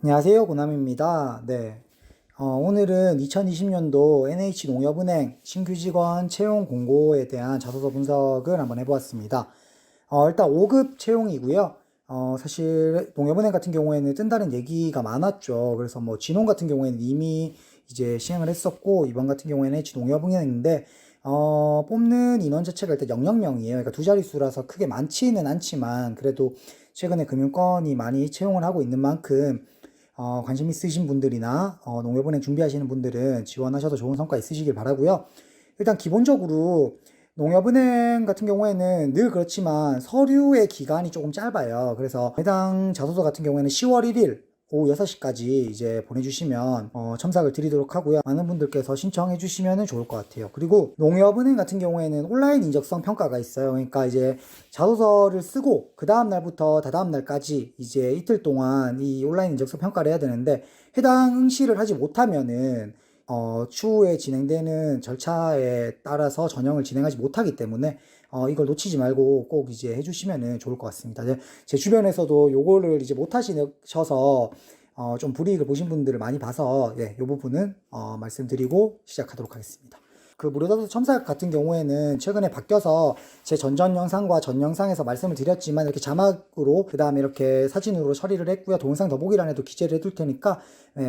안녕하세요. 고남입니다. 네. 오늘은 2020년도 NH농협은행 신규 직원 채용 공고에 대한 자소서 분석을 한번 해보았습니다. 일단 5급 채용이고요. 사실 농협은행 같은 경우에는 뜬다는 얘기가 많았죠. 그래서 뭐 진홍 같은 경우에는 이미 이제 시행을 했었고, 이번 같은 경우에는 NH농협은행인데, 뽑는 인원 자체가 일단 000이에요. 그러니까 두 자릿수라서 크게 많지는 않지만, 그래도 최근에 금융권이 많이 채용을 하고 있는 만큼, 관심 있으신 분들이나 농협은행 준비하시는 분들은 지원하셔도 좋은 성과 있으시길 바라고요. 일단 기본적으로 농협은행 같은 경우에는 늘 그렇지만 서류의 기간이 조금 짧아요. 그래서 해당 자소서 같은 경우에는 10월 1일 오후 6시까지 이제 보내주시면 첨삭을 드리도록 하고요. 많은 분들께서 신청해 주시면 좋을 것 같아요. 그리고 농협은행 같은 경우에는 온라인 인적성 평가가 있어요. 그러니까 이제 자소서를 쓰고 그 다음 날부터 다다음 날까지 이제 이틀 동안 이 온라인 인적성 평가를 해야 되는데, 해당 응시를 하지 못하면은 추후에 진행되는 절차에 따라서 전형을 진행하지 못하기 때문에 이걸 놓치지 말고 꼭 이제 해주시면 좋을 것 같습니다. 제 주변에서도 요거를 이제 못 하셔서 좀 불이익을 보신 분들을 많이 봐서, 이 부분은 말씀드리고 시작하도록 하겠습니다. 그 무료자소 첨삭 같은 경우에는 최근에 바뀌어서 제 전전 영상과 전 영상에서 말씀을 드렸지만 이렇게 자막으로 그 다음에 이렇게 사진으로 처리를 했고요. 동영상 더보기란에도 기재를 해둘 테니까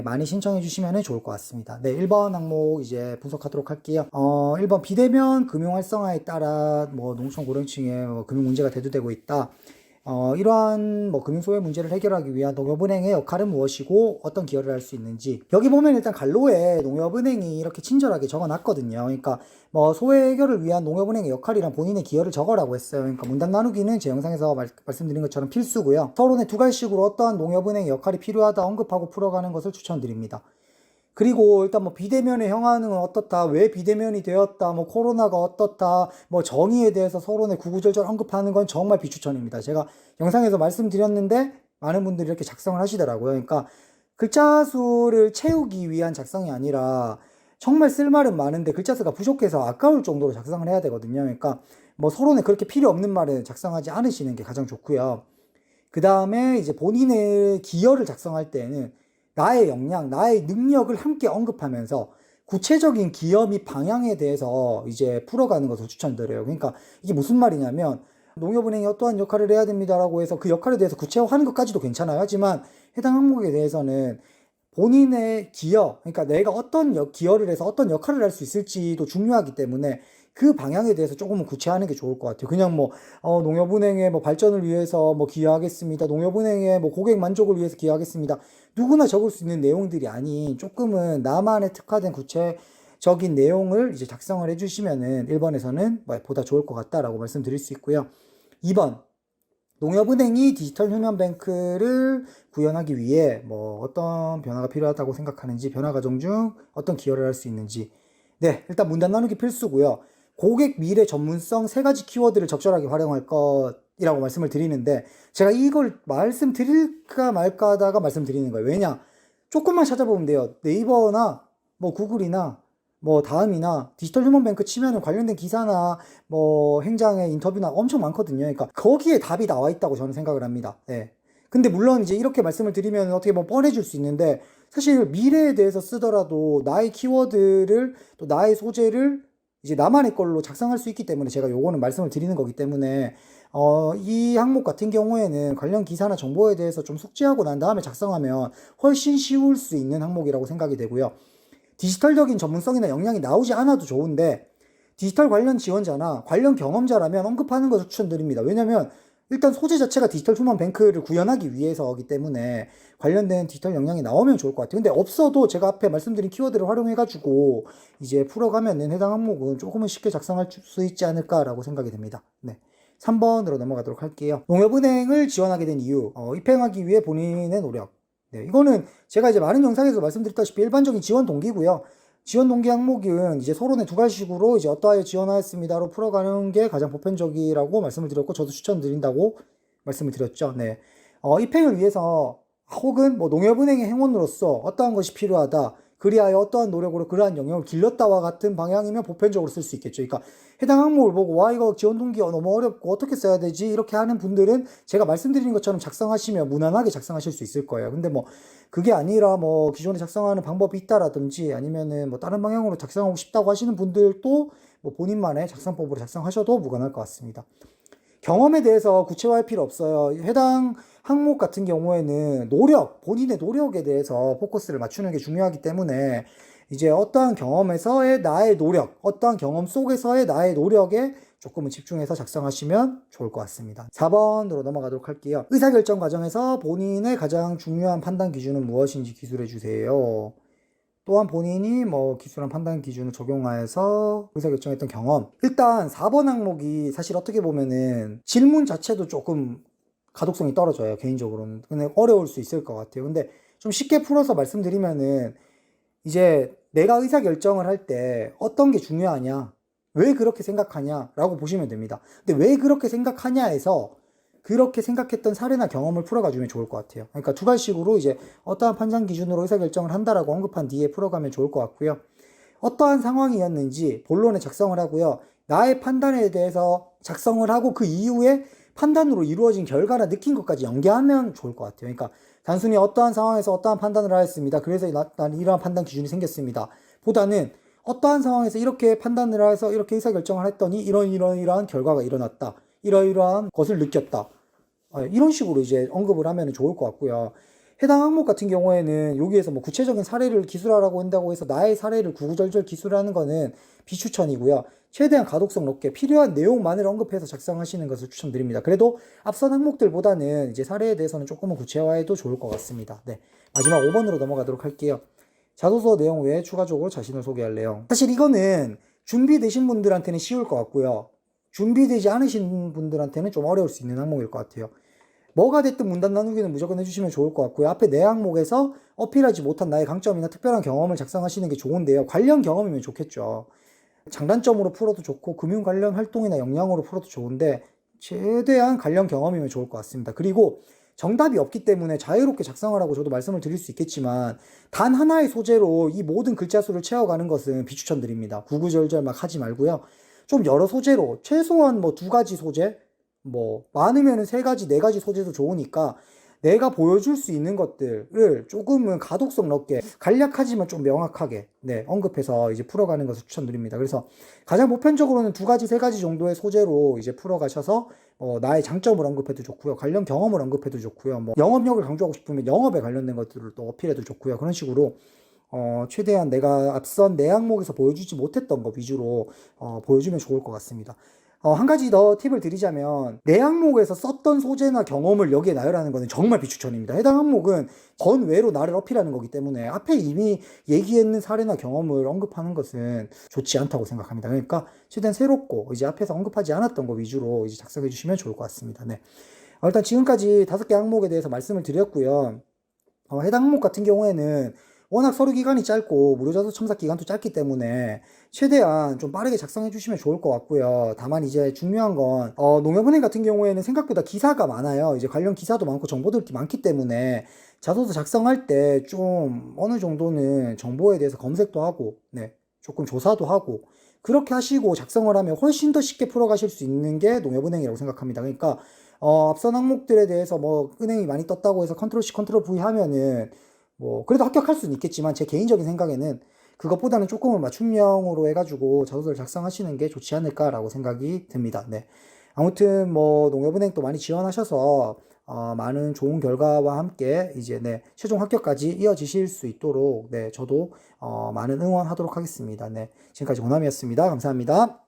많이 신청해 주시면 좋을 것 같습니다. 네, 1번 항목 이제 분석하도록 할게요. 1번 비대면 금융 활성화에 따라 뭐 농촌 고령층에 뭐 금융 문제가 대두되고 있다. 이러한 뭐 금융소외 문제를 해결하기 위한 농협은행의 역할은 무엇이고 어떤 기여를 할 수 있는지, 여기 보면 일단 갈로에 농협은행이 이렇게 친절하게 적어놨거든요. 그러니까 뭐 소외 해결을 위한 농협은행의 역할이란 본인의 기여를 적어라고 했어요. 그러니까 문단 나누기는 제 영상에서 말씀드린 것처럼 필수고요. 서론에 두 갈식으로 어떠한 농협은행의 역할이 필요하다 언급하고 풀어가는 것을 추천드립니다. 그리고 일단 뭐 비대면의 형하는 어떻다, 왜 비대면이 되었다, 뭐 코로나가 어떻다, 뭐 정의에 대해서 서론에 구구절절 언급하는 건 정말 비추천입니다. 제가 영상에서 말씀드렸는데 많은 분들이 이렇게 작성을 하시더라고요. 그러니까 글자 수를 채우기 위한 작성이 아니라 정말 쓸 말은 많은데 글자 수가 부족해서 아까울 정도로 작성을 해야 되거든요. 그러니까 뭐 서론에 그렇게 필요 없는 말은 작성하지 않으시는 게 가장 좋고요. 그 다음에 이제 본인의 기여를 작성할 때는 나의 역량, 나의 능력을 함께 언급하면서 구체적인 기여 및 방향에 대해서 이제 풀어가는 것을 추천드려요. 그러니까 이게 무슨 말이냐면, 농협은행이 어떠한 역할을 해야 됩니다라고 해서 그 역할에 대해서 구체화하는 것까지도 괜찮아요. 하지만 해당 항목에 대해서는 본인의 기여, 그러니까 내가 어떤 기여를 해서 어떤 역할을 할 수 있을지도 중요하기 때문에 그 방향에 대해서 조금은 구체화하는 게 좋을 것 같아요. 그냥 뭐, 농협은행의 뭐 발전을 위해서 뭐 기여하겠습니다. 농협은행의 뭐 고객 만족을 위해서 기여하겠습니다. 누구나 적을 수 있는 내용들이 아닌 조금은 나만의 특화된 구체적인 내용을 이제 작성을 해주시면은 1번에서는 보다 좋을 것 같다라고 말씀드릴 수 있고요. 2번. 농협은행이 디지털 휴면뱅크를 구현하기 위해 뭐 어떤 변화가 필요하다고 생각하는지, 변화 과정 중 어떤 기여를 할 수 있는지. 네, 일단 문단 나누기 필수고요. 고객 미래 전문성 세 가지 키워드를 적절하게 활용할 것이라고 말씀을 드리는데, 제가 이걸 말씀드릴까 말까 하다가 말씀드리는 거예요. 왜냐? 조금만 찾아보면 돼요. 네이버나 뭐 구글이나 뭐 다음이나 디지털 휴먼뱅크 치면은 관련된 기사나 뭐 행장의 인터뷰나 엄청 많거든요. 그러니까 거기에 답이 나와 있다고 저는 생각을 합니다. 예. 근데 물론 이제 이렇게 말씀을 드리면 어떻게 보면 뻔해질 수 있는데, 사실 미래에 대해서 쓰더라도 나의 키워드를, 또 나의 소재를 이제 나만의 걸로 작성할 수 있기 때문에 제가 요거는 말씀을 드리는 거기 때문에, 이 항목 같은 경우에는 관련 기사나 정보에 대해서 좀 숙지하고 난 다음에 작성하면 훨씬 쉬울 수 있는 항목이라고 생각이 되고요. 디지털적인 전문성이나 역량이 나오지 않아도 좋은데 디지털 관련 지원자나 관련 경험자라면 언급하는 것을 추천드립니다. 왜냐면 일단 소재 자체가 디지털 휴먼 뱅크를 구현하기 위해서이기 때문에 관련된 디지털 역량이 나오면 좋을 것 같아요. 근데 없어도 제가 앞에 말씀드린 키워드를 활용해가지고 이제 풀어가면은 해당 항목은 조금은 쉽게 작성할 수 있지 않을까라고 생각이 됩니다. 네. 3번으로 넘어가도록 할게요. 농협은행을 지원하게 된 이유, 입행하기 위해 본인의 노력. 네, 이거는 제가 이제 많은 영상에서 말씀드렸다시피 일반적인 지원 동기고요. 지원 동기 항목은 이제 서론의 두 가지식으로 이제 어떠하여 지원하였습니다로 풀어가는 게 가장 보편적이라고 말씀을 드렸고, 저도 추천드린다고 말씀을 드렸죠. 네. 입행을 위해서 혹은 뭐 농협은행의 행원으로서 어떠한 것이 필요하다. 그리하여 어떠한 노력으로 그러한 영역을 길렀다와 같은 방향이면 보편적으로 쓸 수 있겠죠. 그러니까 해당 항목을 보고 와 이거 지원 동기가 너무 어렵고 어떻게 써야 되지 이렇게 하는 분들은 제가 말씀드린 것처럼 작성하시면 무난하게 작성하실 수 있을 거예요. 근데 뭐 그게 아니라 뭐 기존에 작성하는 방법이 있다라든지 아니면은 뭐 다른 방향으로 작성하고 싶다고 하시는 분들도 뭐 본인만의 작성법으로 작성하셔도 무관할 것 같습니다. 경험에 대해서 구체화할 필요 없어요. 해당 항목 같은 경우에는 본인의 노력에 대해서 포커스를 맞추는 게 중요하기 때문에 이제 어떠한 경험에서의 나의 노력, 어떠한 경험 속에서의 나의 노력에 조금은 집중해서 작성하시면 좋을 것 같습니다. 4번으로 넘어가도록 할게요. 의사결정 과정에서 본인의 가장 중요한 판단 기준은 무엇인지 기술해 주세요. 또한 본인이 뭐 기술한 판단 기준을 적용하여서 의사결정했던 경험. 일단 4번 항목이 사실 어떻게 보면은 질문 자체도 조금 가독성이 떨어져요, 개인적으로는. 근데 어려울 수 있을 것 같아요. 근데 좀 쉽게 풀어서 말씀드리면은 이제 내가 의사결정을 할 때 어떤 게 중요하냐, 왜 그렇게 생각하냐 라고 보시면 됩니다. 근데 왜 그렇게 생각하냐에서 그렇게 생각했던 사례나 경험을 풀어가주면 좋을 것 같아요. 그러니까 두 가지식으로 이제 어떠한 판단 기준으로 의사결정을 한다라고 언급한 뒤에 풀어가면 좋을 것 같고요. 어떠한 상황이었는지 본론에 작성을 하고요. 나의 판단에 대해서 작성을 하고 그 이후에 판단으로 이루어진 결과나 느낀 것까지 연계하면 좋을 것 같아요. 그러니까 단순히 어떠한 상황에서 어떠한 판단을 하였습니다. 그래서 난 이러한 판단 기준이 생겼습니다. 보다는 어떠한 상황에서 이렇게 판단을 해서 이렇게 의사결정을 했더니 이러한 결과가 일어났다. 이러이러한 것을 느꼈다. 이런 식으로 이제 언급을 하면 좋을 것 같고요. 해당 항목 같은 경우에는 여기에서 뭐 구체적인 사례를 기술하라고 한다고 해서 나의 사례를 구구절절 기술하는 거는 비추천이고요. 최대한 가독성 높게 필요한 내용만을 언급해서 작성하시는 것을 추천드립니다. 그래도 앞선 항목들보다는 이제 사례에 대해서는 조금은 구체화해도 좋을 것 같습니다. 네. 마지막 5번으로 넘어가도록 할게요. 자소서 내용 외에 추가적으로 자신을 소개할 내용. 사실 이거는 준비되신 분들한테는 쉬울 것 같고요. 준비되지 않으신 분들한테는 좀 어려울 수 있는 항목일 것 같아요. 뭐가 됐든 문단 나누기는 무조건 해주시면 좋을 것 같고요. 앞에 내 항목에서 어필하지 못한 나의 강점이나 특별한 경험을 작성하시는 게 좋은데요. 관련 경험이면 좋겠죠. 장단점으로 풀어도 좋고 금융 관련 활동이나 역량으로 풀어도 좋은데 최대한 관련 경험이면 좋을 것 같습니다. 그리고 정답이 없기 때문에 자유롭게 작성을 하고 저도 말씀을 드릴 수 있겠지만 단 하나의 소재로 이 모든 글자 수를 채워가는 것은 비추천드립니다. 구구절절 막 하지 말고요. 좀 여러 소재로 최소한 뭐 2가지 소재, 뭐 많으면은 3가지, 4가지 소재도 좋으니까 내가 보여줄 수 있는 것들을 조금은 가독성 높게 간략하지만 좀 명확하게 언급해서 이제 풀어가는 것을 추천드립니다. 그래서 가장 보편적으로는 2가지, 3가지 정도의 소재로 이제 풀어가셔서 나의 장점을 언급해도 좋고요. 관련 경험을 언급해도 좋고요. 뭐 영업력을 강조하고 싶으면 영업에 관련된 것들을 또 어필해도 좋고요. 그런 식으로 최대한 내가 앞선 내 항목에서 보여주지 못했던 것 위주로 보여주면 좋을 것 같습니다. 한 가지 더 팁을 드리자면 내 항목에서 썼던 소재나 경험을 여기에 나열하는 것은 정말 비추천입니다. 해당 항목은 전외로 나를 어필하는 거기 때문에 앞에 이미 얘기했는 사례나 경험을 언급하는 것은 좋지 않다고 생각합니다. 그러니까 최대한 새롭고 이제 앞에서 언급하지 않았던 거 위주로 이제 작성해 주시면 좋을 것 같습니다. 네. 일단 지금까지 5개 항목에 대해서 말씀을 드렸고요. 해당 항목 같은 경우에는 워낙 서류 기간이 짧고 무료자소 첨삭 기간도 짧기 때문에 최대한 좀 빠르게 작성해 주시면 좋을 것 같고요. 다만 이제 중요한 건 농협은행 같은 경우에는 생각보다 기사가 많아요. 이제 관련 기사도 많고 정보들이 많기 때문에 자소서 작성할 때 좀 어느 정도는 정보에 대해서 검색도 하고 조금 조사도 하고 그렇게 하시고 작성을 하면 훨씬 더 쉽게 풀어가실 수 있는 게 농협은행이라고 생각합니다. 그러니까 앞선 항목들에 대해서 뭐 은행이 많이 떴다고 해서 컨트롤 C 컨트롤 V 하면은 뭐 그래도 합격할 수는 있겠지만 제 개인적인 생각에는 그것보다는 조금은 맞춤형으로 해가지고 자소서를 작성하시는 게 좋지 않을까라고 생각이 듭니다. 네. 아무튼 뭐 농협은행 또 많이 지원하셔서 많은 좋은 결과와 함께 이제 최종 합격까지 이어지실 수 있도록 저도 많은 응원하도록 하겠습니다. 네. 지금까지 고남이었습니다. 감사합니다.